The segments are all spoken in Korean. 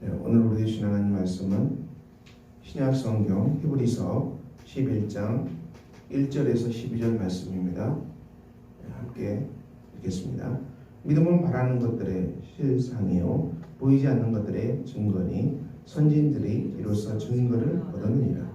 오늘 우리 주신 하나님 말씀은 신약 성경 히브리서 11장 1절에서 12절 말씀입니다. 함께 읽겠습니다. 믿음은 바라는 것들의 실상이요 보이지 않는 것들의 증거니 선진들이 이로써 증거를 얻었느니라.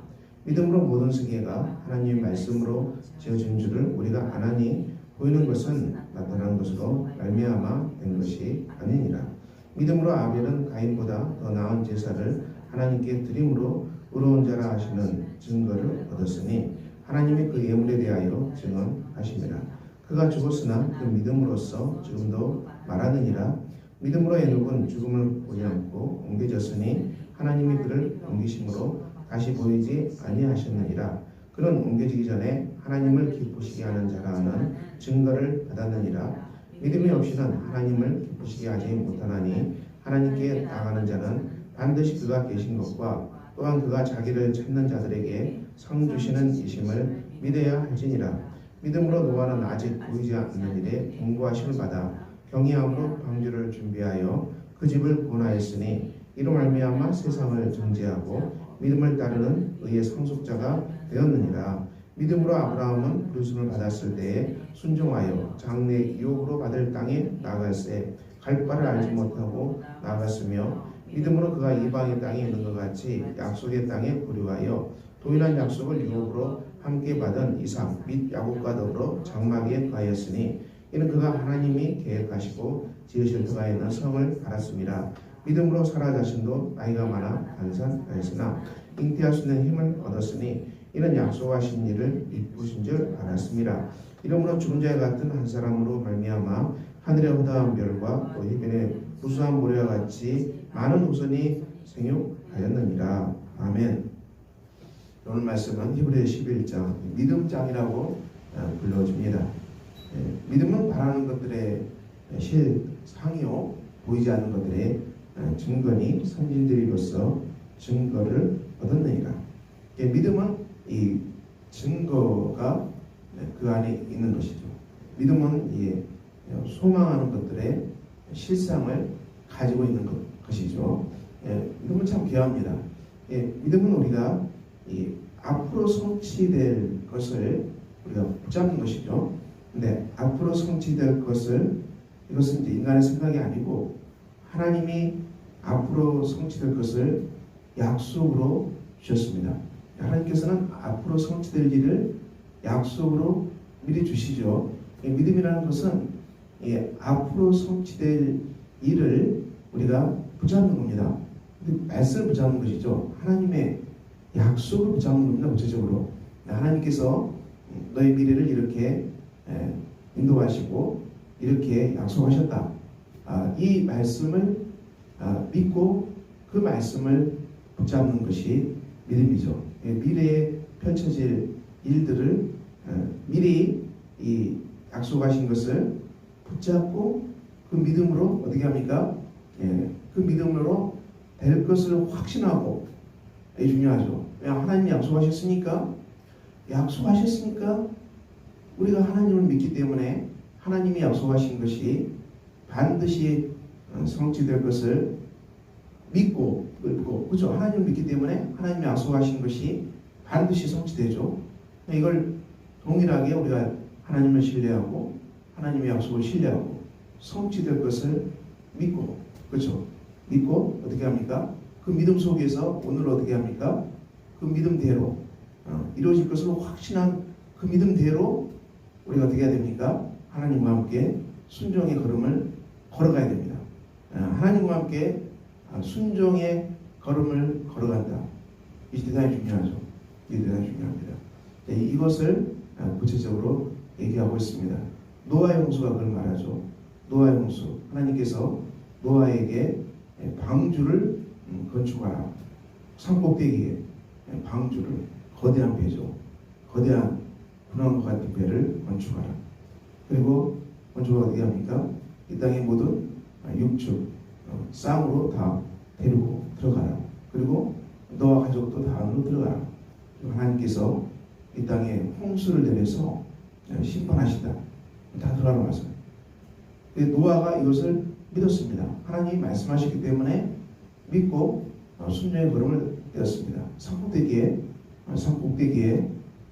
믿음으로 모든 세계가 하나님의 말씀으로 지어진 줄을 우리가 아나니 보이는 것은 나타난 것으로 말미암아 된 것이 아니니라. 믿음으로 아벨은 가인보다 더 나은 제사를 하나님께 드림으로 의로운 자라 하시는 증거를 얻었으니 하나님이 그 예물에 대하여 증언하시니라. 그가 죽었으나 그 믿음으로써 지금도 말하느니라. 믿음으로 에녹은 죽음을 보지 않고 옮겨졌으니 하나님이 그를 옮기심으로 다시 보이지 아니하셨느니라. 그는 옮겨지기 전에 하나님을 기쁘시게 하는 자라 하는 증거를 받았느니라. 믿음이 없이는 하나님을 기쁘시게 하지 못하나니 하나님께 나가는 자는 반드시 그가 계신 것과 또한 그가 자기를 찾는 자들에게 상 주시는 이심을 믿어야 할지니라. 믿음으로 노아는 아직 보이지 않는 일에 공고하심을 받아 경외함으로 방주를 준비하여 그 집을 본하였으니 이로 말미암아 세상을 정죄하고 믿음을 따르는 의의 상속자가 되었느니라. 믿음으로 아브라함은 부르심을 받았을 때에 순종하여 장래 유업으로 받을 땅에 나아갈새 갈 바를 알지 못하고 나아갔으며 믿음으로 그가 이방의 땅에 있는 것 같이 약속의 땅에 보류하여 동일한 약속을 유업으로 함께 받은 이삭 및 야곱과 더불어 장막에 거하였으니 이는 그가 하나님이 계획하시고 지으실 터가 있는 성을 알았습니다. 믿음으로 사라 자신도 나이가 많아 간산하였으나 잉태할 수 있는 힘을 얻었으니 이는 약속하신 일을 이쁘신 줄 알았습니다. 이러므로 죽은 자와 같은 한 사람으로 말미암아 하늘의 허다한 별과 또 해변의 무수한 모래와 같이 많은 후손이 생육하였느니라. 아멘. 오늘 말씀은 히브리 11장 믿음장이라고 불러집니다. 믿음은 바라는 것들의 실상이요 보이지 않는 것들의 증거니 선진들이로서 증거를 얻었느니라. 믿음은 이 증거가 그 안에 있는 것이죠. 믿음은 소망하는 것들의 실상을 가지고 있는 것이죠. 믿음은 참 귀합니다. 믿음은 우리가 앞으로 성취될 것을 우리가 붙잡는 것이죠. 근데 앞으로 성취될 것을 이것은 이제 인간의 생각이 아니고 하나님이 앞으로 성취될 것을 약속으로 주셨습니다. 하나님께서는 앞으로 성취될 일을 약속으로 미리 주시죠. 믿음이라는 것은 앞으로 성취될 일을 우리가 붙잡는 겁니다. 말씀을 붙잡는 것이죠. 하나님의 약속을 붙잡는 겁니다. 구체적으로 하나님께서 너의 미래를 이렇게 인도하시고 이렇게 약속하셨다. 이 말씀을 믿고 그 말씀을 붙잡는 것이 믿음이죠. 미래에 펼쳐질 일들을 미리 이 약속하신 것을 붙잡고 그 믿음으로 어떻게 합니까? 그 믿음으로 될 것을 확신하고 이게 중요하죠. 하나님이 약속하셨으니까 우리가 하나님을 믿기 때문에 하나님이 약속하신 것이 반드시 성취될 것을 믿고 그렇죠. 하나님을 믿기 때문에 하나님이 약속하신 것이 반드시 성취되죠. 이걸 동일하게 우리가 하나님을 신뢰하고 하나님의 약속을 신뢰하고 성취될 것을 믿고 그렇죠. 믿고 어떻게 합니까? 그 믿음 속에서 오늘 어떻게 합니까? 그 믿음대로 이루어질 것을 확신한 그 믿음대로 우리가 어떻게 해야 됩니까? 하나님과 함께 순종의 걸음을 걸어가야 됩니다. 하나님과 함께 순종의 걸음을 걸어간다. 이게 대단히 중요하죠. 이게 대단히 중요합니다. 이것을 구체적으로 얘기하고 있습니다. 노아의 홍수가 그걸 말하죠. 노아의 홍수. 하나님께서 노아에게 방주를 건축하라. 산꼭대기에 방주를 거대한 배죠. 거대한 분황과 같은 배를 건축하라. 그리고 건축을 어떻게 합니까? 이 땅의 모든 육축 쌍으로 다 데리고 들어가라. 그리고 너와 가족도 다 안으로 들어가라. 하나님께서 이 땅에 홍수를 내려서 심판하시다. 다 들어가라고 하세요. 노아가 이것을 믿었습니다. 하나님이 말씀하셨기 때문에 믿고 순종의 걸음을 떼었습니다. 산꼭대기에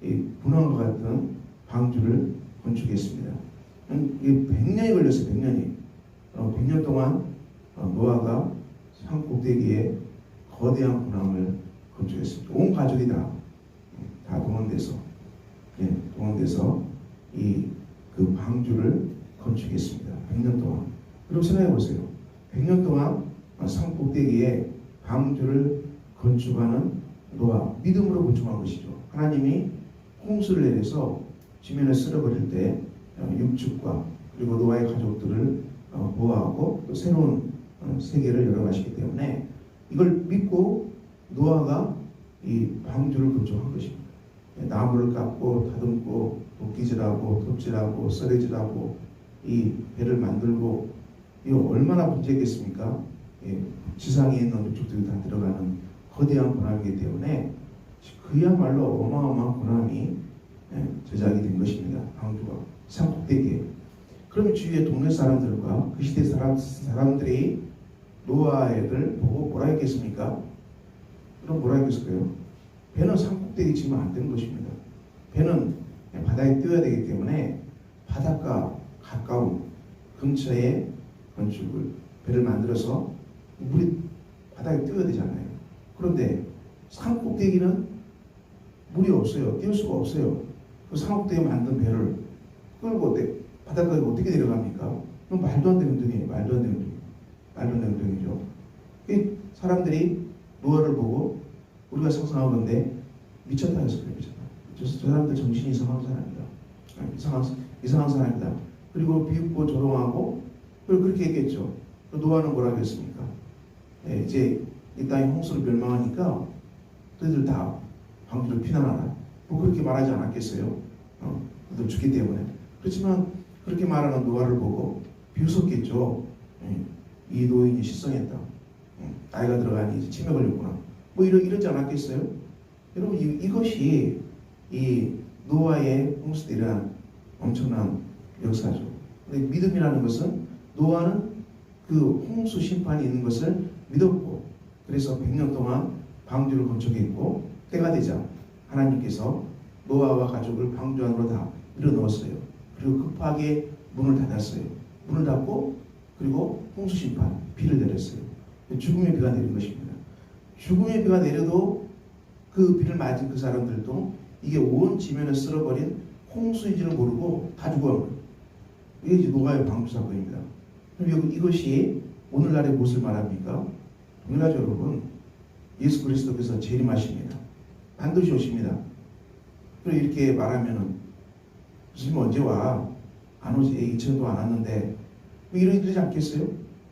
이 분황과 같은 방주를 건축했습니다. 이게 100년이 걸렸어요. 100년이. 100년 동안 노아가 산꼭대기에 거대한 분황을 건축했습니다. 온 가족이 다 동원돼서 그 방주를 건축했습니다. 100년 동안. 그럼 생각해 보세요. 100년 동안 산꼭대기에 방주를 건축하는 노아, 믿음으로 건축한 것이죠. 하나님이 홍수를 내려서 지면에 쓸어버릴 때 육축과 그리고 노아의 가족들을 보호하고 또 새로운 세계를 열어가시기 때문에 이걸 믿고 노아가 이 방주를 건축한 것입니다. 나무를 깎고 다듬고 도끼질하고 톱질하고 썰어질하고 이 배를 만들고 이거 얼마나 문제겠습니까? 지상에 있는 육축들이 다 들어가는 거대한 고난이기 때문에 그야말로 어마어마한 고난이 제작이 된 것입니다. 방주가 산꼭대기에. 그러면 주위의 동네 사람들과 그 시대 사람들이 노아를 보고 뭐라 했겠습니까? 그럼 뭐라 했겠을까요? 배는 산꼭대기 지면 안 되는 것입니다. 배는 바다에 띄어야 되기 때문에 바닷가 가까운 근처에 배를 만들어서 물이 바닥에 띄어야 되잖아요. 그런데 산꼭대기는 물이 없어요. 띄울 수가 없어요. 그 산꼭대기에 만든 배를 끌고 바닷가에 어떻게 내려갑니까? 그럼 말도 안 되는 행동이에요. 말도 안 되는 행동이죠. 사람들이 노아를 보고 우리가 상상하건대 미쳤다 해서 그래. 미쳤다. 저 사람들 정신이 이상한 사람이다. 이상한 사람이다. 그리고 비웃고 조롱하고 그렇게 얘기했죠. 노아는 뭐라고 했습니까? 이제 이 땅이 홍수로 멸망하니까 너희들 다 방주를 피난하라. 뭐 그렇게 말하지 않았겠어요? 너희들 죽기 때문에. 그렇지만 그렇게 말하는 노아를 보고 비웃었겠죠. 이 노인이 실성했다. 나이가 들어가니 이제 치매 걸렸구나. 뭐 이러지 않았겠어요? 여러분 이것이 이 노아의 홍수 때 일어난 엄청난 역사죠. 근데 믿음이라는 것은 노아는 그 홍수 심판이 있는 것을 믿었고 그래서 100년 동안 방주를 건축했고 때가 되자 하나님께서 노아와 가족을 방주 안으로 다 밀어넣었어요. 그리고 급하게 문을 닫았어요. 문을 닫고 그리고 홍수 심판 비를 내렸어요. 죽음의 비가 내린 것입니다. 죽음의 비가 내려도 그 비를 맞은 그 사람들도 이게 온 지면을 쓸어버린 홍수인지를 모르고 다 죽어간 거예요. 이게 이제 노아의 방주 사건입니다. 그럼 이것이 오늘날의 무엇을 말합니까? 동일하죠, 여러분. 예수 그리스도께서 재림하십니다. 반드시 오십니다. 그리고 이렇게 말하면은 예수님 언제 와? 안 오지. 2000도 안 왔는데 뭐 이러지 않겠어요?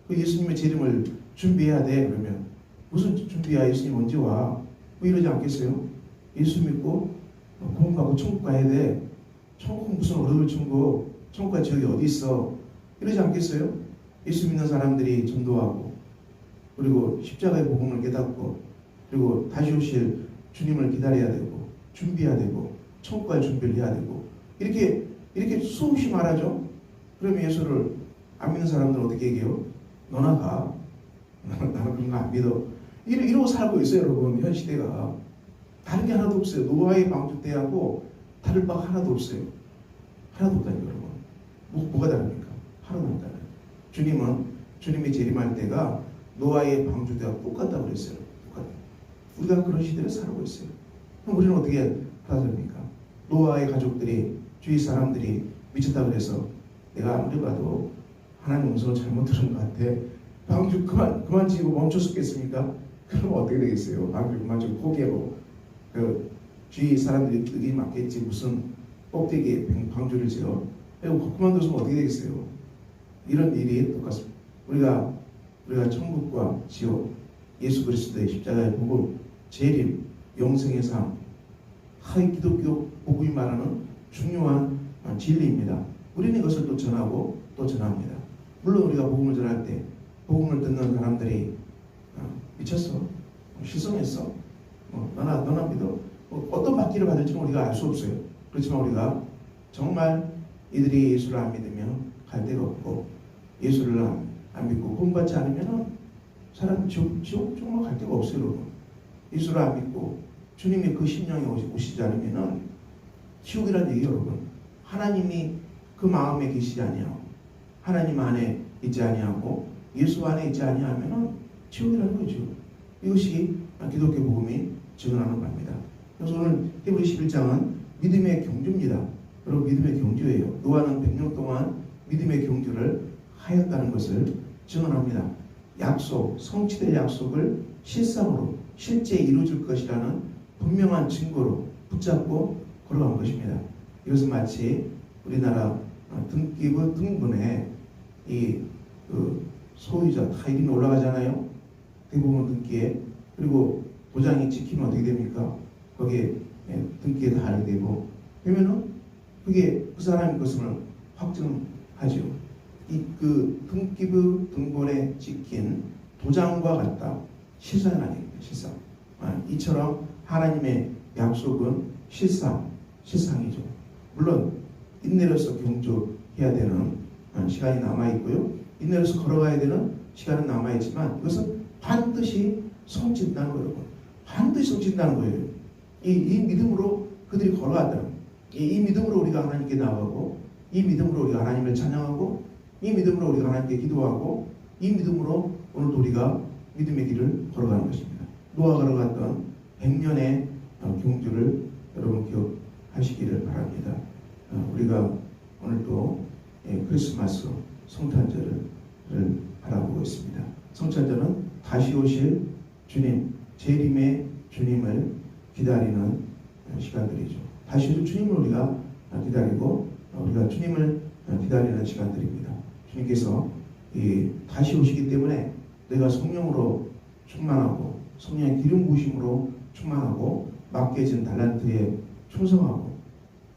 그 예수님의 재림을 준비해야 돼. 그러면 무슨 준비야? 예수님 언제 와? 뭐 이러지 않겠어요? 예수 믿고 구원 받고 천국 가야 돼. 천국 무슨 어려울 천국? 천국과 지역이 어디 있어? 이러지 않겠어요? 예수 믿는 사람들이 전도하고 그리고 십자가의 복음을 깨닫고 그리고 다시 오실 주님을 기다려야 되고 준비해야 되고 천국 갈 준비를 해야 되고 이렇게 수없이 말하죠. 그러면 예수를 안 믿는 사람들은 어떻게 얘기해요? 너나 가. 나는 그런 거 안 믿어. 이러고 살고 있어요, 여러분. 현 시대가 다른 게 하나도 없어요. 노아의 방주 때하고 다를 바가 하나도 없어요. 하나도 없다니까, 여러분. 뭐가 다릅니까? 하나도 없다니까. 주님은 주님이 재림할 때가 노아의 방주 때와 똑같다고 그랬어요. 똑같다. 우리가 그런 시대를 살고 있어요. 그럼 우리는 어떻게 받아들입니까? 노아의 가족들이 주위 사람들이 미쳤다고 해서 내가 아무리 봐도 하나님 음성을 잘못 들은 것 같아. 방주 그만 지고 멈췄겠습니까? 그럼 어떻게 되겠어요? 방주 그만 좀 포기하고 그 주위 사람들이 뜻이 맞겠지 무슨 꼭대기에 방주를 지어 그만뒀으면 어떻게 되겠어요? 이런 일이 똑같습니다. 우리가 천국과 지옥, 예수 그리스도의 십자가의 복음, 재림, 영생의 삶, 하이 기독교 복음이 말하는 중요한 진리입니다. 우리는 이것을 또 전하고 또 전합니다. 물론 우리가 복음을 전할 때 복음을 듣는 사람들이 미쳤어, 실성했어, 너나 믿어, 어떤 받기를 받을지는 우리가 알 수 없어요. 그렇지만 우리가 정말 이들이 예수를 안 믿으면 갈 데가 없고 예수를 안 믿고 구원받지 않으면 사람 지옥 정말 갈 데가 없어요, 여러분. 예수를 안 믿고 주님의 그 심령에 오시지 않으면은 지옥이라는 얘기예요, 여러분. 하나님이 그 마음에 계시지 아니하고 하나님 안에 있지 아니하고 예수 안에 있지 아니하면은 지옥이라는 거죠. 이것이 기독교 복음이 증언하는 겁니다. 그래서 오늘 히브리 11장은 믿음의 경주입니다. 여러분, 믿음의 경주예요. 노아는 100년 동안 믿음의 경주를 하였다는 것을 증언합니다. 약속, 성취될 약속을 실상으로 실제 이루어질 것이라는 분명한 증거로 붙잡고 걸어간 것입니다. 이것은 마치 우리나라 등기부 등본에 그 소유자 다 이름이 올라가잖아요. 대부분 등기에. 그리고 도장이 찍히면 어떻게 됩니까? 거기에 등기에 다 알게 되고 그러면은 그게 그 사람의 것을 확증하죠. 그 등기부 등본에 찍힌 도장과 같다. 실상은 아닙니다. 실상. 이처럼 하나님의 약속은 실상이죠. 물론 인내로서 경주해야 되는 시간이 남아있고요. 인내로서 걸어가야 되는 시간은 남아있지만 이것은 반드시 성취된다는 거예요. 반드시 성취된다는 거예요. 이 믿음으로 그들이 걸어갔다는 거예요. 이 믿음으로 우리가 하나님께 나가고 이 믿음으로 우리가 하나님을 찬양하고 이 믿음으로 우리가 하나님께 기도하고 이 믿음으로 오늘도 우리가 믿음의 길을 걸어가는 것입니다. 노아가 걸어갔던 100년의 경주를 여러분 기억하시기를 바랍니다. 우리가 오늘도 크리스마스 성탄절을 바라보고 있습니다. 성탄절은 다시 오실 주님, 재림의 주님을 기다리는 시간들이죠. 다시 오실 주님을 우리가 기다리고 우리가 주님을 기다리는 시간들입니다. 주님께서 다시 오시기 때문에 내가 성령으로 충만하고 성령의 기름 부으심으로 충만하고 맡겨진 달란트에 충성하고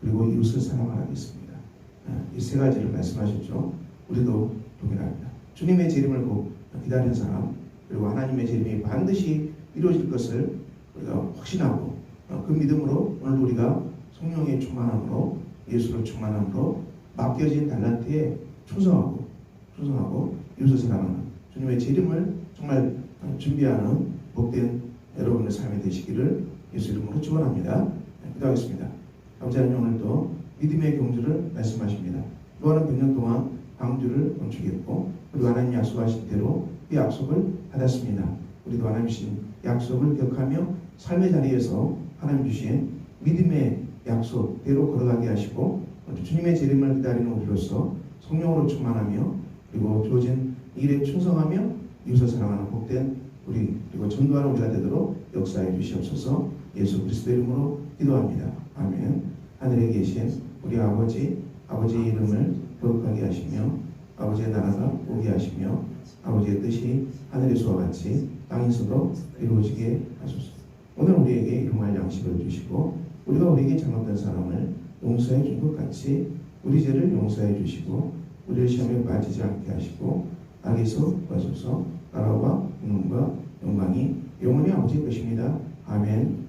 그리고 이웃을 사랑하겠습니다. 이 세 가지를 말씀하셨죠. 우리도 동일합니다. 주님의 재림을 기다리는 사람 그리고 하나님의 재림이 반드시 이루어질 것을 우리가 확신하고 그 믿음으로 오늘도 우리가 성령의 충만함으로 예수를 충만함으로 맡겨진 달란트에 충성하고 이웃을 사랑하는 주님의 재림을 정말 준비하는 복된 여러분의 삶이 되시기를 예수 이름으로 축원합니다. 기도하겠습니다. 아버지 하나님, 오늘도 믿음의 경주를 말씀하십니다. 노아는 100년 동안 방주를 건축했고 그리고 하나님 약속하신 대로 그 약속을 받았습니다. 우리도 하나님 주신 약속을 기억하며 삶의 자리에서 하나님 주신 믿음의 약속대로 걸어가게 하시고 주님의 재림을 기다리는 우리로서 성령으로 충만하며 그리고 주어진 일에 충성하며 이웃을 사랑하는 복된 우리 그리고 전도하는 우리가 되도록 역사해 주시옵소서. 예수 그리스도 이름으로 기도합니다. 아멘. 하늘에 계신 우리 아버지의 이름을 거룩하게 하시며 아버지의 나라가 오게 하시며 아버지의 뜻이 하늘에서와 같이 땅에서도 이루어지게 하소서. 오늘 우리에게 일용할 양식을 주시고 우리가 우리에게 잘못된 사람을 용서해 준 것 같이 우리 죄를 용서해 주시고 우리를 시험에 빠지지 않게 하시고 악에서 구하소서. 나라와 능력과 영광이 영원히 아버지의 것입니다. 아멘.